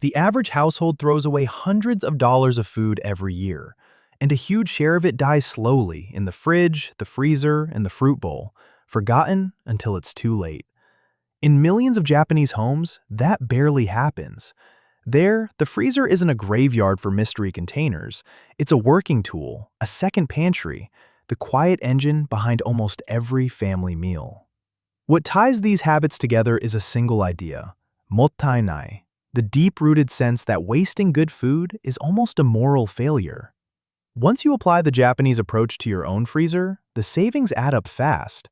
The average household throws away hundreds of dollars of food every year, and a huge share of it dies slowly in the fridge, the freezer, and the fruit bowl, forgotten until it's too late. In millions of Japanese homes, that barely happens. There, the freezer isn't a graveyard for mystery containers. It's a working tool, a second pantry, the quiet engine behind almost every family meal. What ties these habits together is a single idea: mottainai, the deep-rooted sense that wasting good food is almost a moral failure. Once you apply the Japanese approach to your own freezer, the savings add up fast.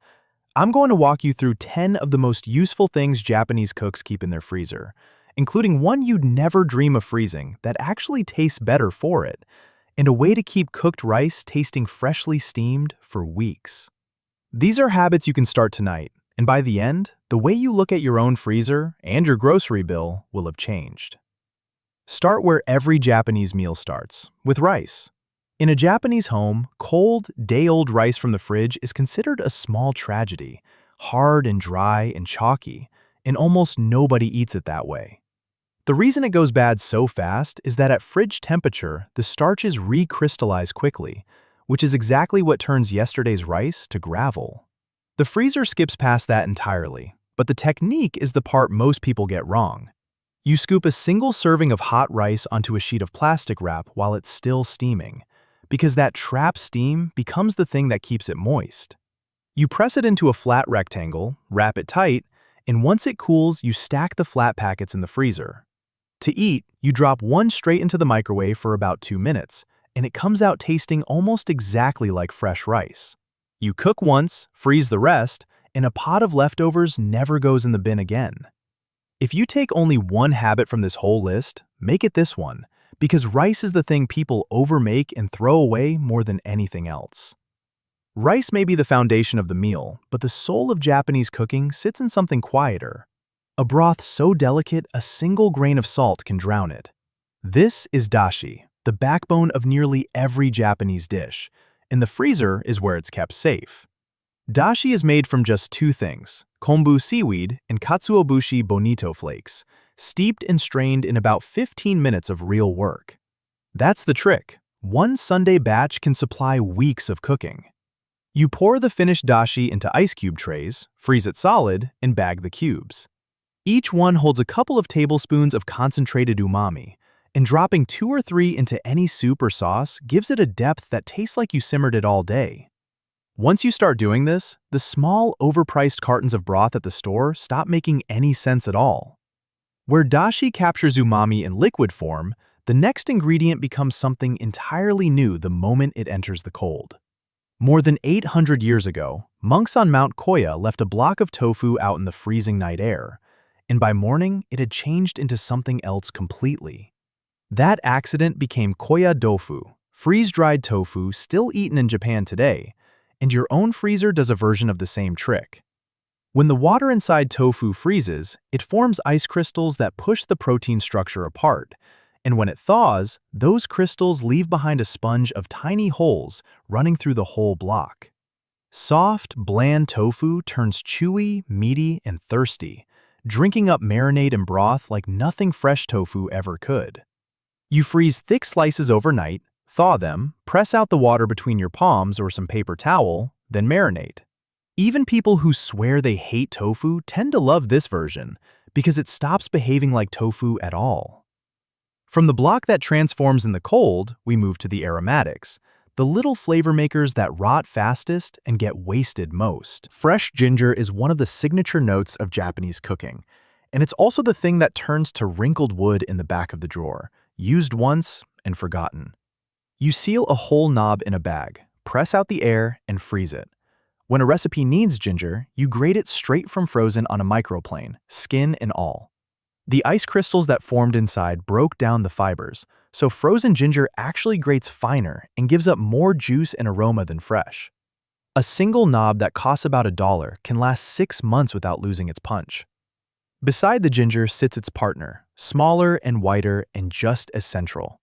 I'm going to walk you through 10 of the most useful things Japanese cooks keep in their freezer, including one you'd never dream of freezing that actually tastes better for it, and a way to keep cooked rice tasting freshly steamed for weeks. These are habits you can start tonight, and by the end, the way you look at your own freezer and your grocery bill will have changed. Start where every Japanese meal starts, with rice. In a Japanese home, cold, day-old rice from the fridge is considered a small tragedy, hard and dry and chalky, and almost nobody eats it that way. The reason it goes bad so fast is that at fridge temperature, the starches recrystallize quickly, which is exactly what turns yesterday's rice to gravel. The freezer skips past that entirely, but the technique is the part most people get wrong. You scoop a single serving of hot rice onto a sheet of plastic wrap while it's still steaming, because that trapped steam becomes the thing that keeps it moist. You press it into a flat rectangle, wrap it tight, and once it cools, you stack the flat packets in the freezer. To eat, you drop one straight into the microwave for about 2 minutes, and it comes out tasting almost exactly like fresh rice. You cook once, freeze the rest, and a pot of leftovers never goes in the bin again. If you take only one habit from this whole list, make it this one, because rice is the thing people overmake and throw away more than anything else. Rice may be the foundation of the meal, but the soul of Japanese cooking sits in something quieter. A broth so delicate a single grain of salt can drown it. This is dashi, the backbone of nearly every Japanese dish, and the freezer is where it's kept safe. Dashi is made from just 2 things: kombu seaweed and katsuobushi bonito flakes, steeped and strained in about 15 minutes of real work. That's the trick. One Sunday batch can supply weeks of cooking. You pour the finished dashi into ice cube trays, freeze it solid, and bag the cubes. Each one holds a couple of tablespoons of concentrated umami, and dropping 2 or 3 into any soup or sauce gives it a depth that tastes like you simmered it all day. Once you start doing this, the small, overpriced cartons of broth at the store stop making any sense at all. Where dashi captures umami in liquid form, the next ingredient becomes something entirely new the moment it enters the cold. More than 800 years ago, monks on Mount Koya left a block of tofu out in the freezing night air, and by morning it had changed into something else completely. That accident became Koya tofu, freeze-dried tofu still eaten in Japan today, and your own freezer does a version of the same trick. When the water inside tofu freezes, it forms ice crystals that push the protein structure apart, and when it thaws, those crystals leave behind a sponge of tiny holes running through the whole block. Soft, bland tofu turns chewy, meaty, and thirsty, drinking up marinade and broth like nothing fresh tofu ever could. You freeze thick slices overnight, thaw them, press out the water between your palms or some paper towel, then marinate. Even people who swear they hate tofu tend to love this version because it stops behaving like tofu at all. From the block that transforms in the cold, we move to the aromatics, the little flavor makers that rot fastest and get wasted most. Fresh ginger is one of the signature notes of Japanese cooking, and it's also the thing that turns to wrinkled wood in the back of the drawer, used once and forgotten. You seal a whole knob in a bag, press out the air, and freeze it. When a recipe needs ginger, you grate it straight from frozen on a microplane, skin and all. The ice crystals that formed inside broke down the fibers, so frozen ginger actually grates finer and gives up more juice and aroma than fresh. A single knob that costs about $1 can last 6 months without losing its punch. Beside the ginger sits its partner, smaller and whiter and just as central.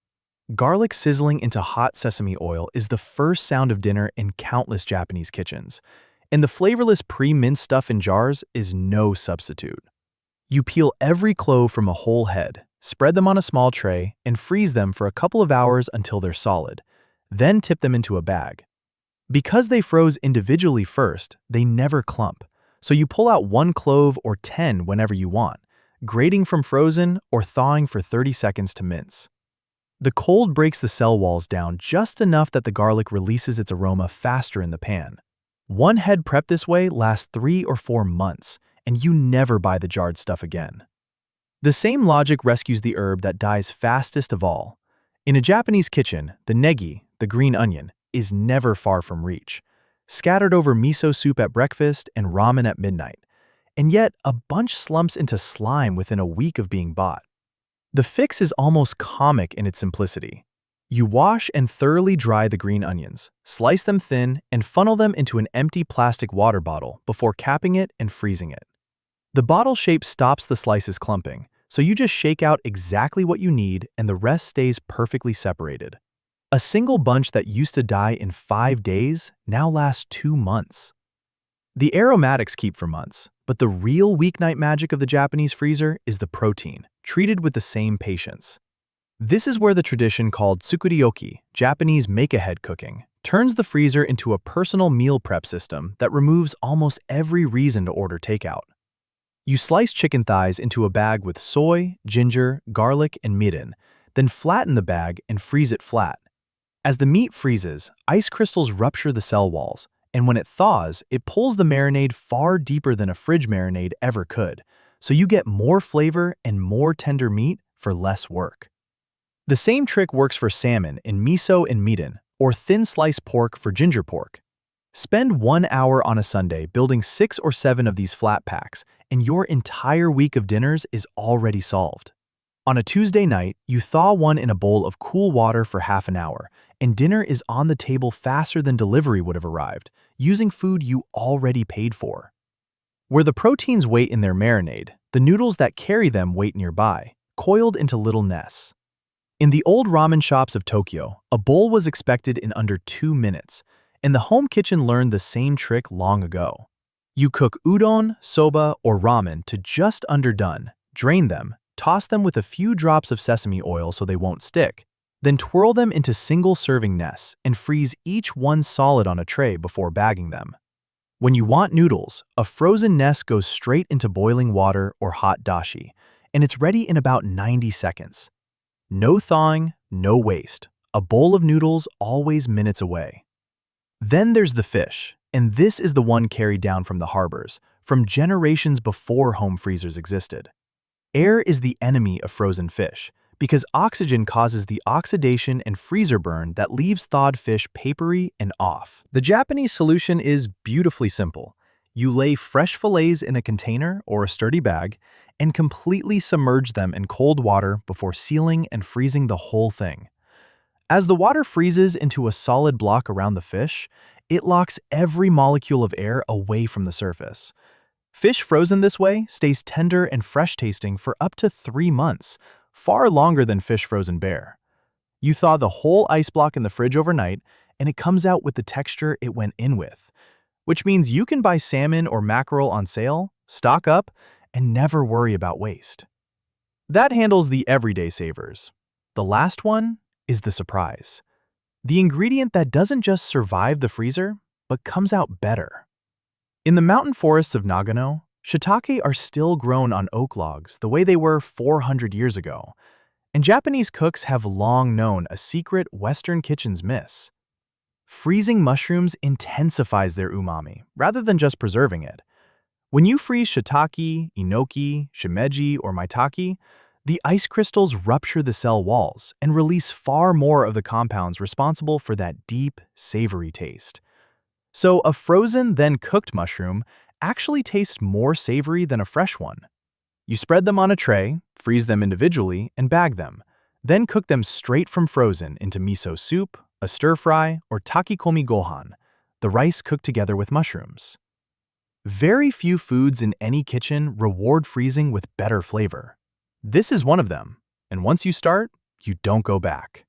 Garlic sizzling into hot sesame oil is the first sound of dinner in countless Japanese kitchens, and the flavorless pre-minced stuff in jars is no substitute. You peel every clove from a whole head, Spread them on a small tray and freeze them for a couple of hours until they're solid. Then tip them into a bag. Because they froze individually first, they never clump. So you pull out 1 clove or 10 whenever you want, grating from frozen or thawing for 30 seconds to mince. The cold breaks the cell walls down just enough that the garlic releases its aroma faster in the pan. One head prepped this way lasts 3 or 4 months, and you never buy the jarred stuff again. The same logic rescues the herb that dies fastest of all. In a Japanese kitchen, the negi, the green onion, is never far from reach, scattered over miso soup at breakfast and ramen at midnight. And yet, a bunch slumps into slime within a week of being bought. The fix is almost comic in its simplicity. You wash and thoroughly dry the green onions, slice them thin, and funnel them into an empty plastic water bottle before capping it and freezing it. The bottle shape stops the slices clumping, so you just shake out exactly what you need and the rest stays perfectly separated. A single bunch that used to die in 5 days now lasts 2 months. The aromatics keep for months, but the real weeknight magic of the Japanese freezer is the protein, treated with the same patience. This is where the tradition called tsukurioki, Japanese make-ahead cooking, turns the freezer into a personal meal prep system that removes almost every reason to order takeout. You slice chicken thighs into a bag with soy, ginger, garlic, and mirin, then flatten the bag and freeze it flat. As the meat freezes, ice crystals rupture the cell walls, and when it thaws, it pulls the marinade far deeper than a fridge marinade ever could, so you get more flavor and more tender meat for less work. The same trick works for salmon in miso and mirin, or thin-sliced pork for ginger pork. Spend 1 hour on a Sunday building 6 or 7 of these flat packs, and your entire week of dinners is already solved. On a Tuesday night, you thaw one in a bowl of cool water for half an hour, and dinner is on the table faster than delivery would have arrived, using food you already paid for. Where the proteins wait in their marinade, the noodles that carry them wait nearby, coiled into little nests. In the old ramen shops of Tokyo, a bowl was expected in under 2 minutes, and the home kitchen learned the same trick long ago. You cook udon, soba, or ramen to just underdone, drain them, toss them with a few drops of sesame oil so they won't stick, then twirl them into single-serving nests and freeze each one solid on a tray before bagging them. When you want noodles, a frozen nest goes straight into boiling water or hot dashi, and it's ready in about 90 seconds. No thawing, no waste. A bowl of noodles always minutes away. Then there's the fish, and this is the one carried down from the harbors, from generations before home freezers existed. Air is the enemy of frozen fish, because oxygen causes the oxidation and freezer burn that leaves thawed fish papery and off. The Japanese solution is beautifully simple. You lay fresh fillets in a container or a sturdy bag and completely submerge them in cold water before sealing and freezing the whole thing. As the water freezes into a solid block around the fish, it locks every molecule of air away from the surface. Fish frozen this way stays tender and fresh-tasting for up to 3 months, far longer than fish frozen bare. You thaw the whole ice block in the fridge overnight, and it comes out with the texture it went in with, which means you can buy salmon or mackerel on sale, stock up, and never worry about waste. That handles the everyday savers. The last one is the surprise. The ingredient that doesn't just survive the freezer, but comes out better. In the mountain forests of Nagano, shiitake are still grown on oak logs the way they were 400 years ago, and Japanese cooks have long known a secret Western kitchens miss. Freezing mushrooms intensifies their umami, rather than just preserving it. When you freeze shiitake, enoki, shimeji, or maitake, the ice crystals rupture the cell walls and release far more of the compounds responsible for that deep, savory taste. So a frozen, then cooked mushroom actually tastes more savory than a fresh one. You spread them on a tray, freeze them individually, and bag them. Then cook them straight from frozen into miso soup, a stir-fry, or takikomi gohan, the rice cooked together with mushrooms. Very few foods in any kitchen reward freezing with better flavor. This is one of them, and once you start, you don't go back.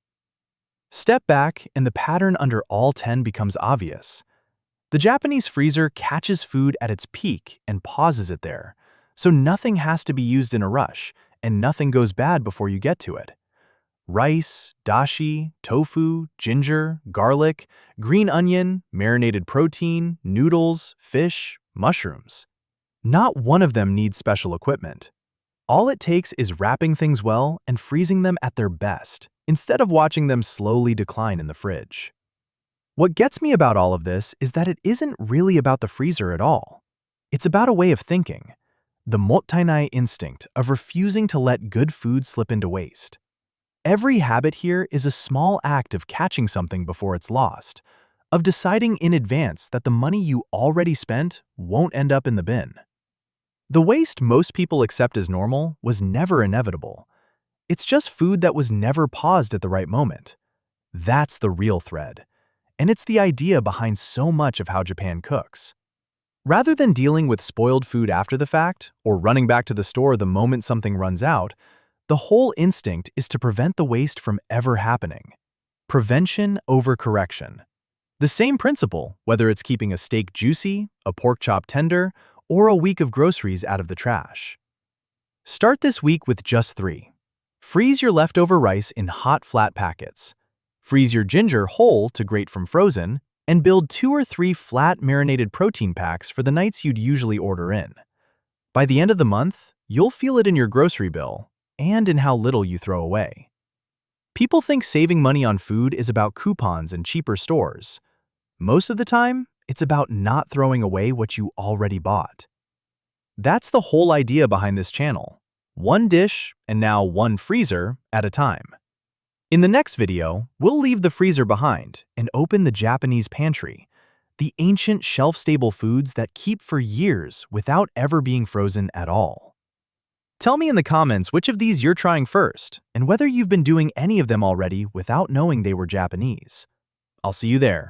Step back, and the pattern under all 10 becomes obvious. The Japanese freezer catches food at its peak and pauses it there, so nothing has to be used in a rush, and nothing goes bad before you get to it. Rice, dashi, tofu, ginger, garlic, green onion, marinated protein, noodles, fish, mushrooms. Not one of them needs special equipment. All it takes is wrapping things well and freezing them at their best, instead of watching them slowly decline in the fridge. What gets me about all of this is that it isn't really about the freezer at all. It's about a way of thinking, the mottainai instinct of refusing to let good food slip into waste. Every habit here is a small act of catching something before it's lost, of deciding in advance that the money you already spent won't end up in the bin. The waste most people accept as normal was never inevitable. It's just food that was never paused at the right moment. That's the real thread. And it's the idea behind so much of how Japan cooks. Rather than dealing with spoiled food after the fact, or running back to the store the moment something runs out, the whole instinct is to prevent the waste from ever happening. Prevention over correction. The same principle, whether it's keeping a steak juicy, a pork chop tender, or a week of groceries out of the trash. Start this week with just 3. Freeze your leftover rice in hot flat packets. Freeze your ginger whole to grate from frozen, and build 2 or 3 flat marinated protein packs for the nights you'd usually order in. By the end of the month, you'll feel it in your grocery bill and in how little you throw away. People think saving money on food is about coupons and cheaper stores. Most of the time, it's about not throwing away what you already bought. That's the whole idea behind this channel. One dish, and now one freezer, at a time. In the next video, we'll leave the freezer behind and open the Japanese pantry, the ancient shelf-stable foods that keep for years without ever being frozen at all. Tell me in the comments which of these you're trying first, and whether you've been doing any of them already without knowing they were Japanese. I'll see you there.